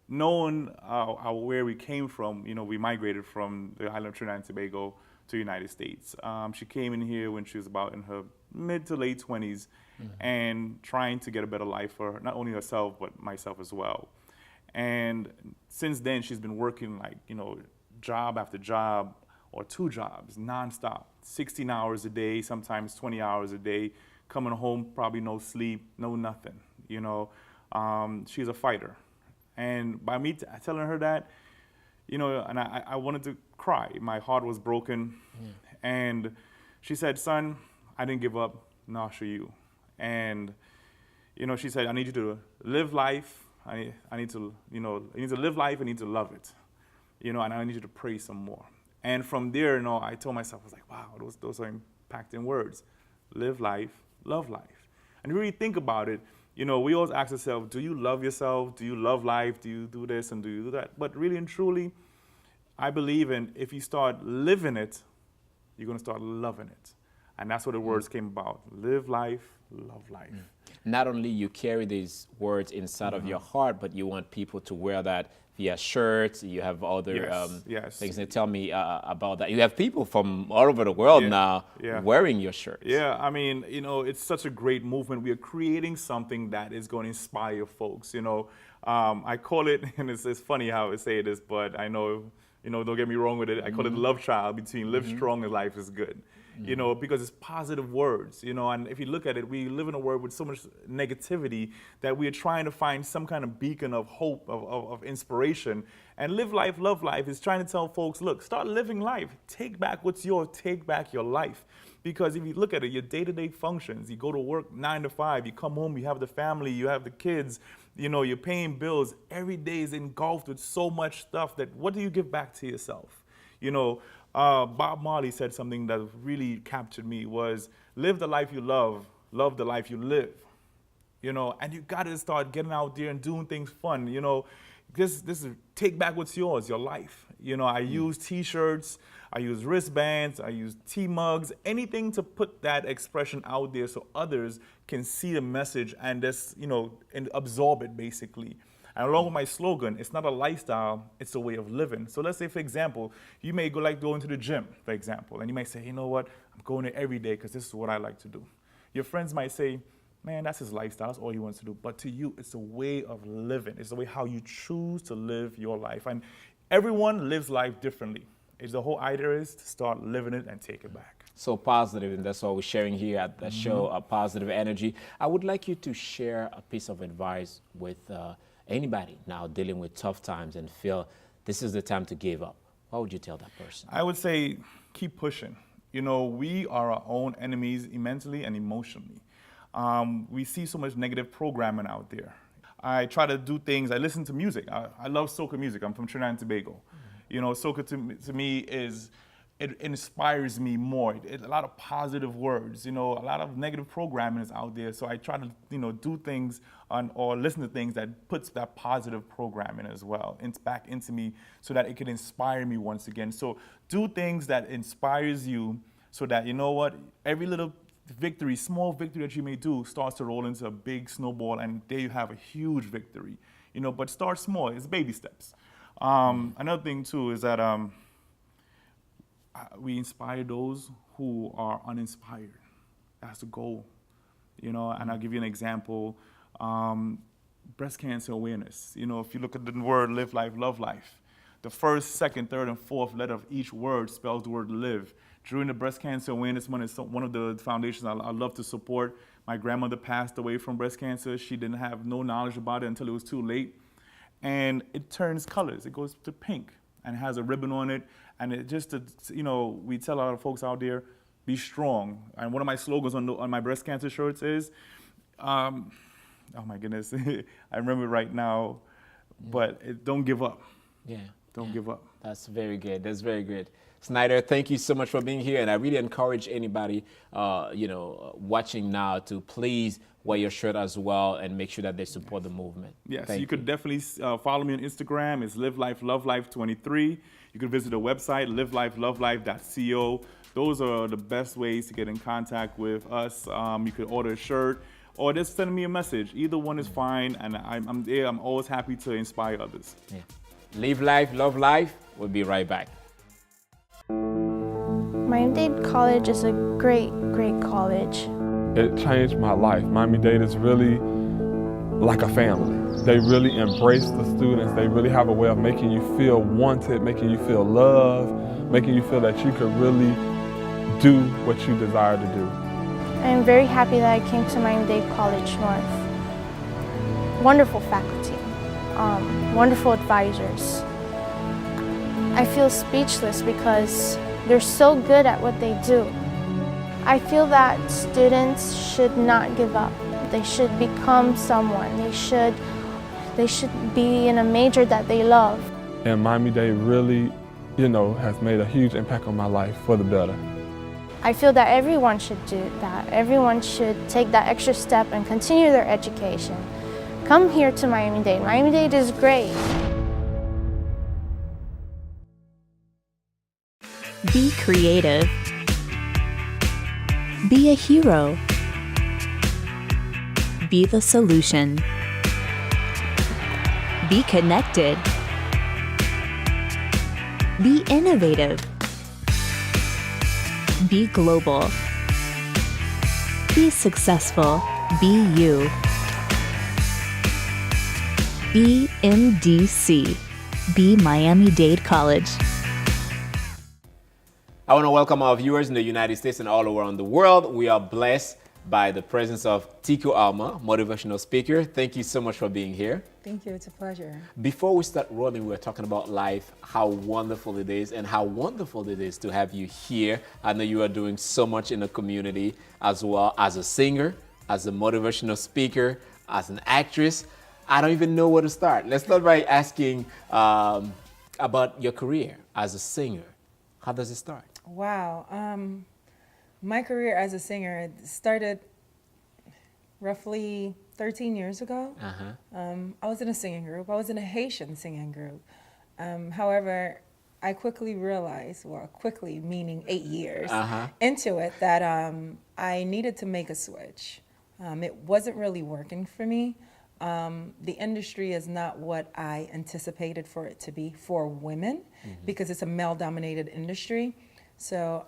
knowing where we came from, we migrated from the island of Trinidad and Tobago to the United States. She came in here when she was about in her mid to late 20s and trying to get a better life for not only herself, but myself as well. And since then, she's been working job after job or 2 jobs nonstop, 16 hours a day, sometimes 20 hours a day, coming home, probably no sleep, no nothing, She's a fighter. And by me telling her that, and I wanted to cry. My heart was broken. And she said, "Son, I didn't give up, nor should you." And, she said, "I need you to live life. I need to, you need to live life. I need to love it, and I need you to pray some more." And from there, I told myself, I was like, wow, those are impacting words. Live life, love life. And really think about it. We always ask ourselves, do you love yourself? Do you love life? Do you do this and do you do that? But really and truly, I believe if you start living it, you're going to start loving it. And that's what the words came about. Live life, love life. Not only you carry these words inside of your heart, but you want people to wear that via shirts. You have other things. Tell me about that. You have people from all over the world now wearing your shirts. Yeah, I mean, it's such a great movement. We are creating something that is going to inspire folks. I call it, and it's funny how I say this, but I know, don't get me wrong with it. I call it love child between live strong and life is good. Because it's positive words, and if you look at it, we live in a world with so much negativity that we are trying to find some kind of beacon of hope, of inspiration. And live life, love life is trying to tell folks, look, start living life. Take back what's yours. Take back your life. Because if you look at it, your day-to-day functions, you go to work 9 to 5, you come home, you have the family, you have the kids, you're paying bills. Every day is engulfed with so much stuff that what do you give back to yourself? Bob Marley said something that really captured me was live the life you love the life you live, and you got to start getting out there and doing things fun, this is take back what's yours, your life. I use T-shirts, I use wristbands, I use tea mugs, anything to put that expression out there so others can see the message and just, and absorb it basically. And along with my slogan, it's not a lifestyle, it's a way of living. So let's say, for example, you may like going to the gym, for example, and you might say, you know what, I'm going there every day because this is what I like to do. Your friends might say, man, that's his lifestyle, that's all he wants to do. But to you, it's a way of living. It's the way how you choose to live your life. And everyone lives life differently. The whole idea is to start living it and take it back. So positive, and that's what we're sharing here at the show, a positive energy. I would like you to share a piece of advice with anybody now dealing with tough times and feel this is the time to give up. What would you tell that person? I would say keep pushing. We are our own enemies mentally and emotionally. We see so much negative programming out there. I try to do things, I listen to music. I love soca music. I'm from Trinidad and Tobago. You know, soca to me it inspires me more. A lot of positive words, you know, a lot of negative programming is out there. So I try to, you know, do things or listen to things that puts that positive programming as well back into me so that it can inspire me once again. So do things that inspires you so that, you know what, every little victory, small victory that you may do starts to roll into a big snowball, and there you have a huge victory. You know, but start small. It's baby steps. Another thing too is that we inspire those who are uninspired. That's the goal, you know. And I'll give you an example. Breast cancer awareness. You know, if you look at the word live life, love life, the first, second, third, and fourth letter of each word spells the word live. During the Breast Cancer Awareness Month, it's one of the foundations I love to support. My grandmother passed away from breast cancer. She didn't have no knowledge about it until it was too late. And it turns colors. It goes to pink and has a ribbon on it. And it just, you know, we tell a lot of folks out there, be strong. And one of my slogans on my breast cancer shirts is, oh my goodness, I remember it right now, but don't give up. Yeah. Don't give up. That's very good. That's very good. Snyder, thank you so much for being here, and I really encourage anybody, watching now to please wear your shirt as well and make sure that they support the movement. Yes, you could definitely follow me on Instagram. It's Live Life Love Life 23. You can visit the website livelifelovelife.co. Those are the best ways to get in contact with us. You could order a shirt or just send me a message. Either one is fine, and I'm there. I'm always happy to inspire others. Yeah. Live life, love life. We'll be right back. Miami-Dade College is a great, great college. It changed my life. Miami-Dade is really like a family. They really embrace the students. They really have a way of making you feel wanted, making you feel loved, making you feel that you could really do what you desire to do. I am very happy that I came to Miami-Dade College North. Wonderful faculty, wonderful advisors. I feel speechless because they're so good at what they do. I feel that students should not give up. They should become someone. They should be in a major that they love. And Miami-Dade really, has made a huge impact on my life for the better. I feel that everyone should do that. Everyone should take that extra step and continue their education. Come here to Miami-Dade. Miami-Dade is great. Be creative. Be a hero. Be the solution. Be connected. Be innovative. Be global. Be successful. Be you. Be MDC. Be Miami-Dade College. I want to welcome our viewers in the United States and all around the world. We are blessed by the presence of Tico Alma, motivational speaker. Thank you so much for being here. Thank you, it's a pleasure. Before we start rolling, we were talking about life, how wonderful it is, and how wonderful it is to have you here. I know you are doing so much in the community as well as a singer, as a motivational speaker, as an actress. I don't even know where to start. Let's start by asking about your career as a singer. How does it start? Wow. My career as a singer started roughly 13 years ago. I was in a singing group. I was in a Haitian singing group. However, I quickly realized, well, quickly meaning 8 years into it, that I needed to make a switch. It wasn't really working for me. The industry is not what I anticipated for it to be for women because it's a male-dominated industry. So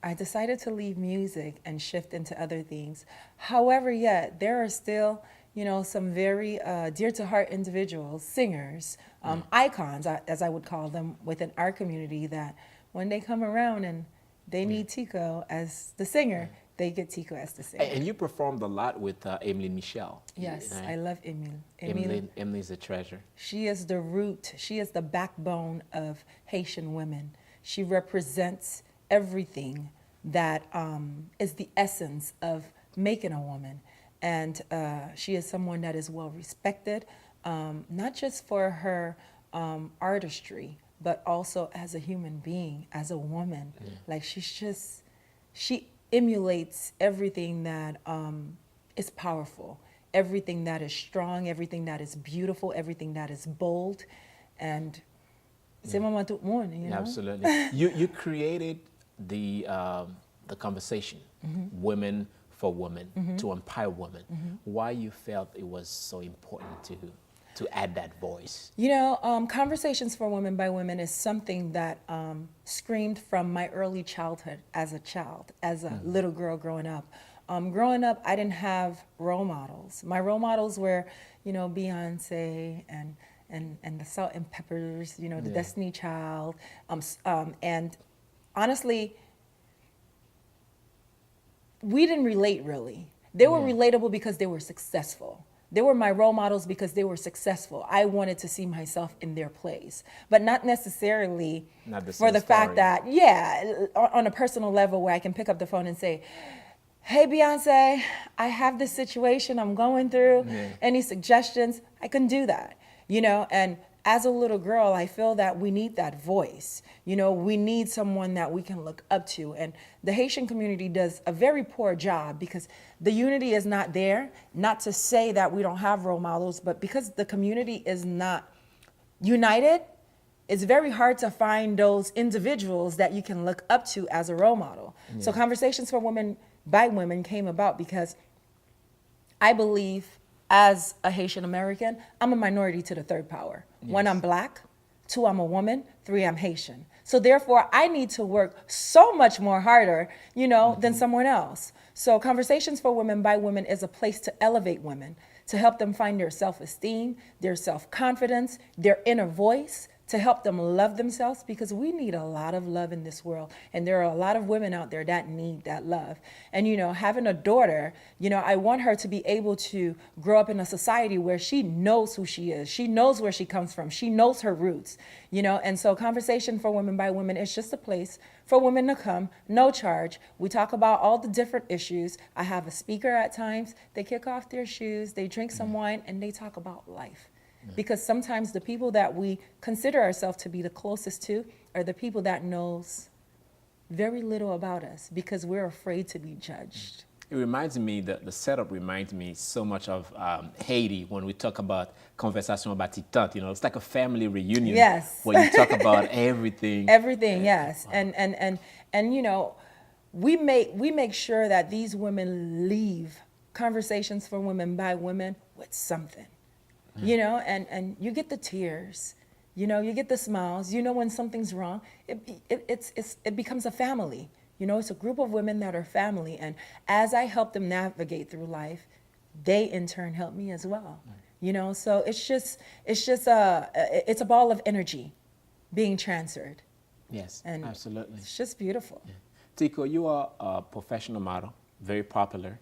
I decided to leave music and shift into other things. However, yet there are still, some very dear to heart individuals, singers, icons, as I would call them, within our community that when they come around and they need Tico as the singer, they get Tico as the singer. And you performed a lot with Emily Michelle. Yes, right? I love Emily. Emily's a treasure. She is the root. She is the backbone of Haitian women. She represents everything that is the essence of making a woman. and she is someone that is well respected, not just for her artistry, but also as a human being, as a woman. Like she emulates everything that is powerful, everything that is strong, everything that is beautiful, everything that is bold, and c'est maman tout le monde, you know? Absolutely. You created the conversation, women for women, to empower women. Why you felt it was so important to add that voice? You know, Conversations for Women by Women is something that screamed from my early childhood as a child, as a little girl growing up. Growing up, I didn't have role models. My role models were, you know, Beyonce and the Salt and Peppers, you know, the Destiny Child. And honestly, we didn't relate really. They were relatable because they were successful. They were my role models because they were successful. I wanted to see myself in their place, but not necessarily for the fact that, on a personal level where I can pick up the phone and say, hey, Beyonce, I have this situation I'm going through. Any suggestions? I couldn't do that, you know, and as a little girl, I feel that we need that voice. You know, we need someone that we can look up to. And the Haitian community does a very poor job because the unity is not there. Not to say that we don't have role models, but because the community is not united, it's very hard to find those individuals that you can look up to as a role model. So Conversations for Women by Women came about because I believe, as a Haitian American, I'm a minority to the third power. One, I'm Black. Two, I'm a woman. Three, I'm Haitian. So therefore, I need to work so much more harder, you know, than someone else. So Conversations for Women by Women is a place to elevate women, to help them find their self-esteem, their self-confidence, their inner voice, to help them love themselves, because we need a lot of love in this world. And there are a lot of women out there that need that love. And, you know, having a daughter, you know, I want her to be able to grow up in a society where she knows who she is. She knows where she comes from. She knows her roots, you know. And so Conversation for Women by Women is just a place for women to come, no charge. We talk about all the different issues. I have a speaker at times. They kick off their shoes, they drink some wine, and they talk about life. Because sometimes the people that we consider ourselves to be the closest to are the people that knows very little about us because we're afraid to be judged. It reminds me, the setup reminds me so much of Haiti when we talk about Conversation Batitante. You know, it's like a family reunion. Yes. Where you talk about everything. Everything, yes. And you know, we make sure that these women leave Conversations for Women by Women with something. You know, and you get the tears, you know, you get the smiles, you know, when something's wrong, it becomes a family. You know, it's a group of women that are family. And as I help them navigate through life, they in turn help me as well. You know, so it's a ball of energy being transferred. Yes, and absolutely. It's just beautiful. Yeah. Tico, you are a professional model, very popular.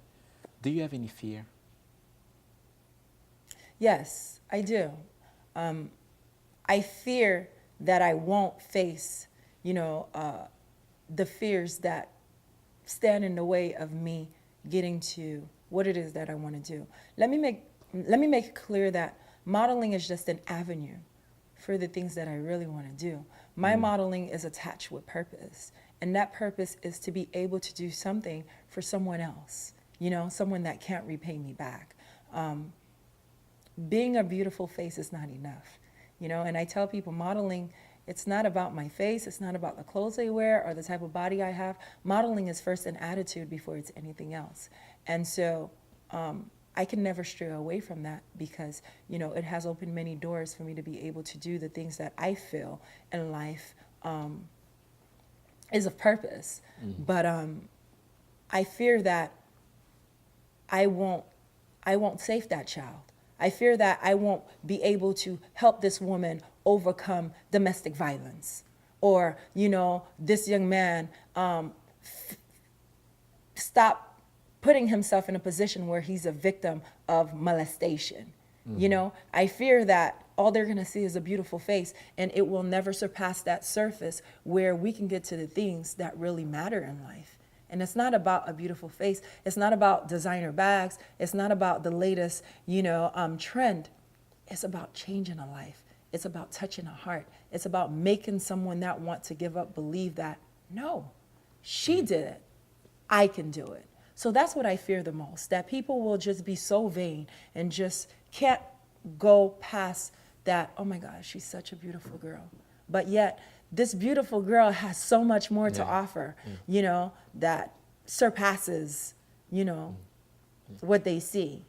Do you have any fear? Yes, I do. I fear that I won't face, you know, the fears that stand in the way of me getting to what it is that I want to do. Let me make it clear that modeling is just an avenue for the things that I really want to do. My modeling is attached with purpose, and that purpose is to be able to do something for someone else, you know, someone that can't repay me back. Being a beautiful face is not enough, you know, and I tell people modeling, it's not about my face, it's not about the clothes I wear or the type of body I have. Modeling is first an attitude before it's anything else. And so I can never stray away from that because, you know, it has opened many doors for me to be able to do the things that I feel in life is of purpose. But I fear that I won't save that child. I fear that I won't be able to help this woman overcome domestic violence. Or, you know, this young man stop putting himself in a position where he's a victim of molestation. You know, I fear that all they're gonna see is a beautiful face and it will never surpass that surface where we can get to the things that really matter in life. And it's not about a beautiful face. It's not about designer bags. It's not about the latest, trend. It's about changing a life. It's about touching a heart. It's about making someone that want to give up believe that, no, she did it. I can do it. So that's what I fear the most, that people will just be so vain and just can't go past that, oh my gosh, she's such a beautiful girl. But yet, this beautiful girl has so much more to offer, that surpasses, what they see,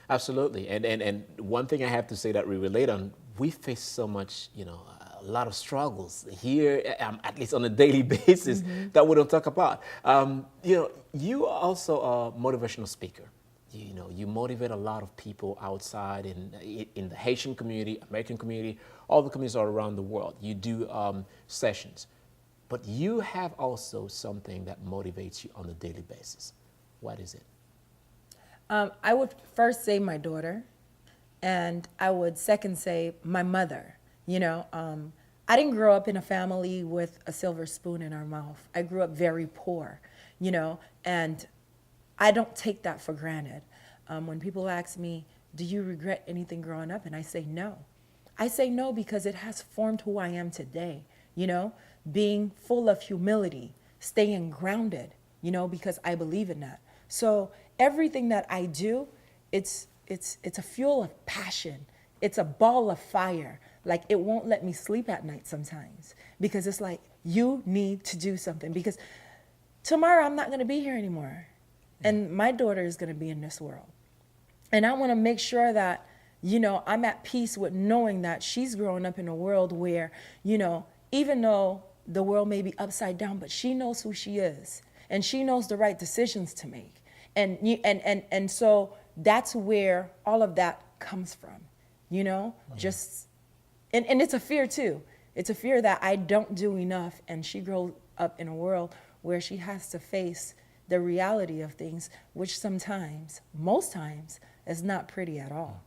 Absolutely. And one thing I have to say that we relate on, we face so much, a lot of struggles here, at least on a daily basis, that we don't talk about. You are also a motivational speaker. You motivate a lot of people outside in the Haitian community, American community, all the communities all around the world. You do sessions. But you have also something that motivates you on a daily basis. What is it? I would first say my daughter, and I would second say my mother. I didn't grow up in a family with a silver spoon in our mouth. I grew up very poor, and I don't take that for granted. When people ask me, do you regret anything growing up? And I say no. I say no because it has formed who I am today, being full of humility, staying grounded, because I believe in that. So everything that I do, it's a fuel of passion. It's a ball of fire. Like, it won't let me sleep at night sometimes because it's like, you need to do something because tomorrow I'm not going to be here anymore. And my daughter is going to be in this world. And I want to make sure that, I'm at peace with knowing that she's growing up in a world where, even though the world may be upside down, but she knows who she is and she knows the right decisions to make. And so that's where all of that comes from, just, and it's a fear too. It's a fear that I don't do enough, and she grows up in a world where she has to face the reality of things, which sometimes, most times, is not pretty at all.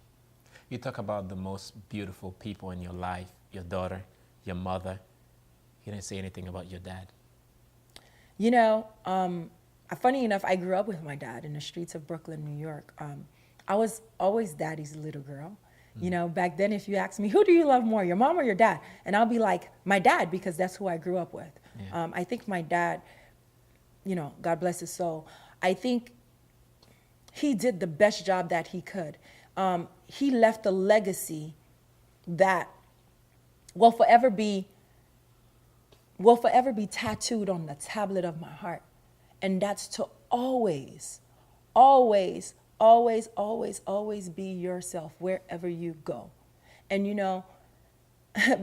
You talk about the most beautiful people in your life, your daughter, your mother. You didn't say anything about your dad. Funny enough, I grew up with my dad in the streets of Brooklyn, New York. I was always daddy's little girl. Back then, if you ask me, who do you love more, your mom or your dad? And I'll be like, my dad, because that's who I grew up with. Yeah. I think my dad, God bless his soul, I think he did the best job that he could. He left a legacy that will forever be tattooed on the tablet of my heart. And that's to always, always, always, always, always be yourself wherever you go. And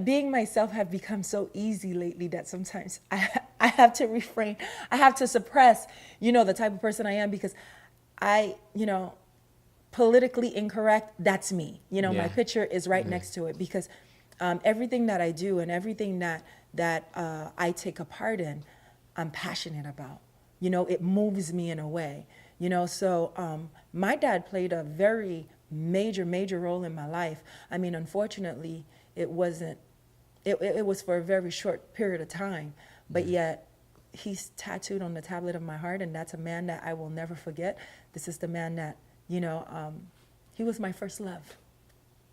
being myself have become so easy lately that sometimes I have to refrain. I have to suppress, the type of person I am because politically incorrect, that's me. My picture is right next to it because everything that I do and everything that I take a part in, I'm passionate about. It moves me in a way. So my dad played a very major role in my life. I mean, unfortunately, it was for a very short period of time, but yet he's tattooed on the tablet of my heart, and that's a man that I will never forget. This is the man that, he was my first love,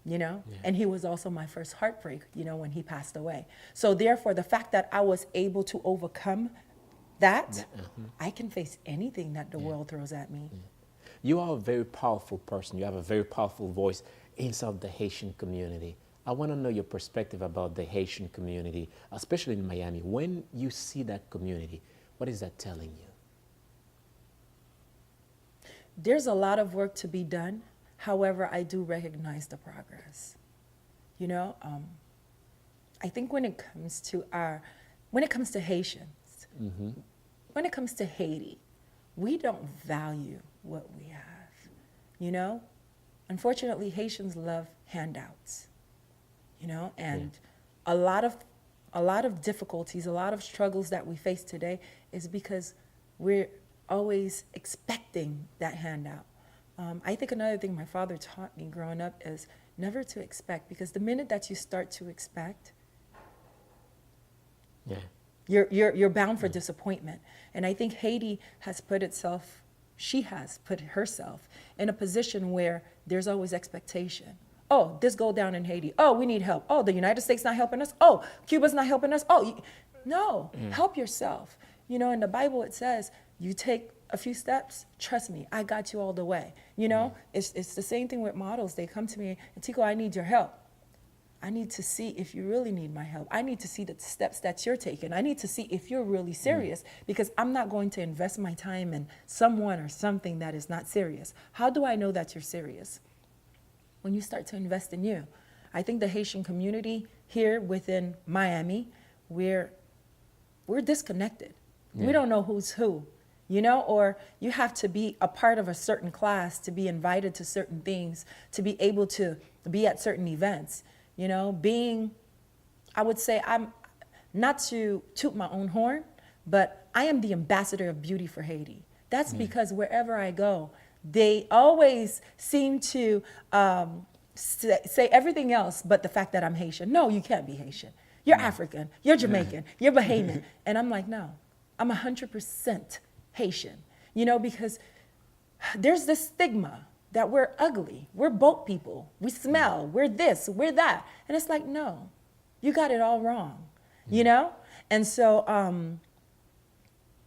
and he was also my first heartbreak, when he passed away. So therefore, the fact that I was able to overcome that, I can face anything that the world throws at me. You are a very powerful person. You have a very powerful voice inside the Haitian community. I want to know your perspective about the Haitian community, especially in Miami. When you see that community, what is that telling you? There's a lot of work to be done. However, I do recognize the progress. I think when it comes to Haitians, when it comes to Haiti, we don't value what we have. Unfortunately, Haitians love handouts. And a lot of difficulties, a lot of struggles that we face today is because we're always expecting that handout. I think another thing my father taught me growing up is never to expect, because the minute that you start to expect, You're bound for disappointment. And I think Haiti has put herself in a position where there's always expectation. Oh, this go down in Haiti. Oh, we need help. Oh, the United States not helping us. Oh, Cuba's not helping us. Oh, no, help yourself. You know, in the Bible it says, you take a few steps, trust me, I got you all the way. You know, it's the same thing with models. They come to me and Tico, I need your help. I need to see if you really need my help. I need to see the steps that you're taking. I need to see if you're really serious, because I'm not going to invest my time in someone or something that is not serious. How do I know that you're serious? When you start to invest in you. I think the Haitian community here within Miami, we're disconnected. We don't know who's who, you know, or you have to be a part of a certain class to be invited to certain things, to be able to be at certain events. You know, I would say, I'm not to toot my own horn, but I am the ambassador of beauty for Haiti. That's because wherever I go, they always seem to say everything else but the fact that I'm Haitian. No, you can't be Haitian. You're African, you're Jamaican, you're Bahamian. And I'm like, no, I'm 100% Haitian. You know, because there's this stigma that we're ugly, we're boat people, we smell, we're this, we're that. And it's like, no, you got it all wrong, you know? And so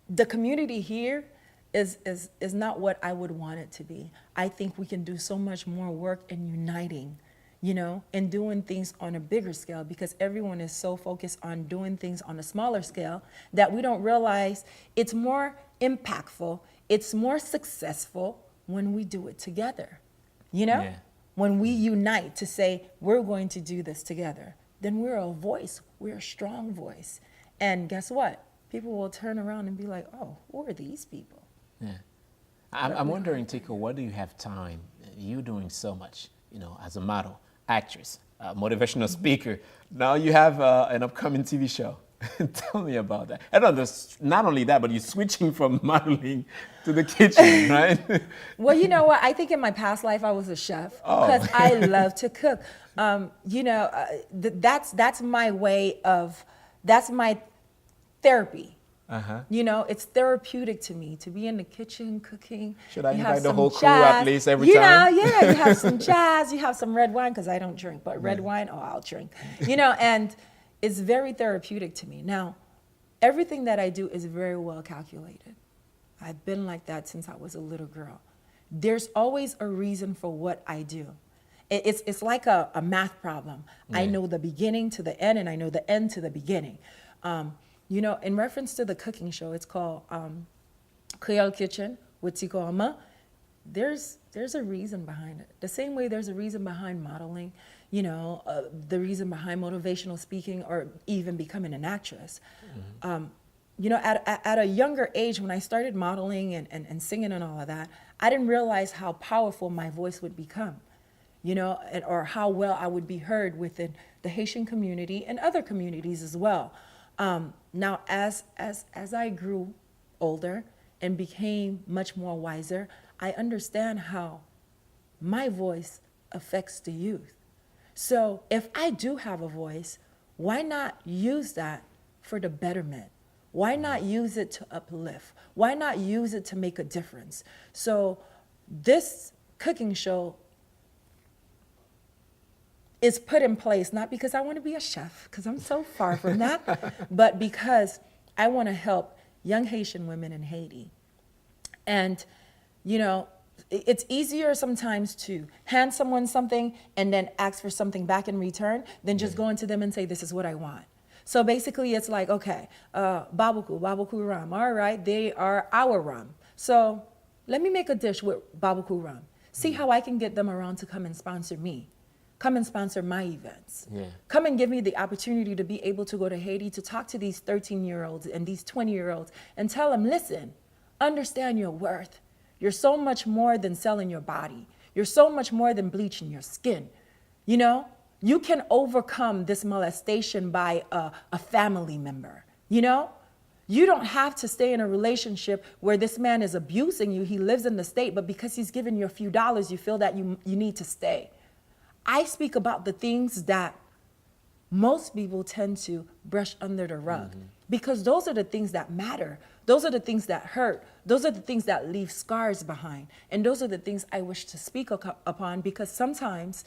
the community here is not what I would want it to be. I think we can do so much more work in uniting, you know, and doing things on a bigger scale, because everyone is so focused on doing things on a smaller scale that we don't realize it's more impactful, it's more successful when we do it together, you know? When we unite to say, we're going to do this together, then we're a voice, we're a strong voice. And guess what? People will turn around and be like, oh, who are these people? Yeah. I'm wondering, Tico, what do you have time? You doing so much, you know, as a model, actress, motivational speaker. Now you have an upcoming TV show. Tell me about that. And not only that, but you're switching from modeling to the kitchen, right? Well, you know what? I think in my past life I was a chef because I love to cook. You know, that's my way of, that's my therapy. You know, it's therapeutic to me to be in the kitchen cooking. Should I invite the whole crew at least every time? You know, yeah, you have some jazz, you have some red wine, because I don't drink, but red wine, oh, I'll drink. You know, and it's very therapeutic to me. Now, everything that I do is very well calculated. I've been like that since I was a little girl. There's always a reason for what I do. It's like a math problem. I know the beginning to the end, and I know the end to the beginning. You know, in reference to the cooking show, it's called Creole Kitchen with Tico Ama. There's a reason behind it. The same way there's a reason behind modeling, you know, the reason behind motivational speaking, or even becoming an actress. You know, at a younger age, when I started modeling and singing and all of that, I didn't realize how powerful my voice would become, you know, or how well I would be heard within the Haitian community and other communities as well. Now, as I grew older and became much more wiser, I understand how my voice affects the youth. So if I do have a voice, why not use that for the betterment? Why not use it to uplift? Why not use it to make a difference? So this cooking show is put in place, not because I want to be a chef, because I'm so far from that, but because I want to help young Haitian women in Haiti. And, you know, it's easier sometimes to hand someone something and then ask for something back in return than just going to them and say, this is what I want. So basically it's like, okay, babuku rum, all right, they are our rum. So let me make a dish with babuku rum. See how I can get them around to come and sponsor me. Come and sponsor my events. Come and give me the opportunity to be able to go to Haiti to talk to these 13-year-olds and these 20-year-olds and tell them, listen, understand your worth. You're so much more than selling your body. You're so much more than bleaching your skin. You know, you can overcome this molestation by a family member, you know? You don't have to stay in a relationship where this man is abusing you. He lives in the state, but because he's giving you a few dollars, you feel that you need to stay. I speak about the things that most people tend to brush under the rug because those are the things that matter. Those are the things that hurt. Those are the things that leave scars behind. And those are the things I wish to speak upon, because sometimes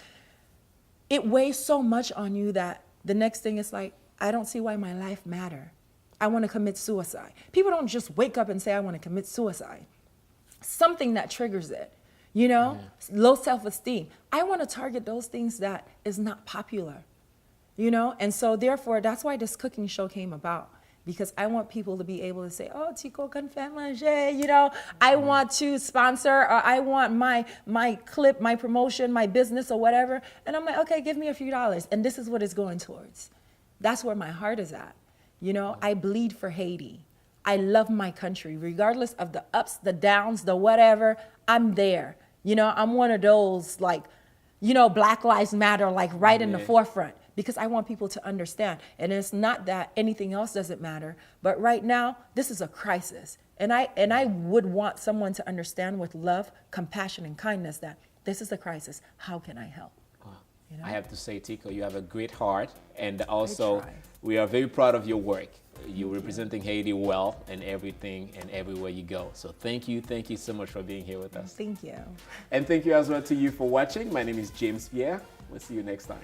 it weighs so much on you that the next thing is like, I don't see why my life matter. I want to commit suicide. People don't just wake up and say, I want to commit suicide. Something that triggers it, you know, low self-esteem. I want to target those things that is not popular, you know? And so therefore, that's why this cooking show came about, because I want people to be able to say, oh, Tico can faire manger, you know? I want to sponsor, or I want my clip, my promotion, my business or whatever. And I'm like, okay, give me a few dollars. And this is what it's going towards. That's where my heart is at. You know, I bleed for Haiti. I love my country, regardless of the ups, the downs, the whatever, I'm there. You know, I'm one of those, like, you know, Black Lives Matter, like right in the forefront, because I want people to understand. And it's not that anything else doesn't matter, but right now, this is a crisis. And I would want someone to understand with love, compassion, and kindness that this is a crisis. How can I help? You know? I have to say, Tico, you have a great heart, and also we are very proud of your work. You're representing Haiti well in everything and everywhere you go. So thank you so much for being here with us. Thank you. And thank you as well to you for watching. My name is James Pierre. We'll see you next time.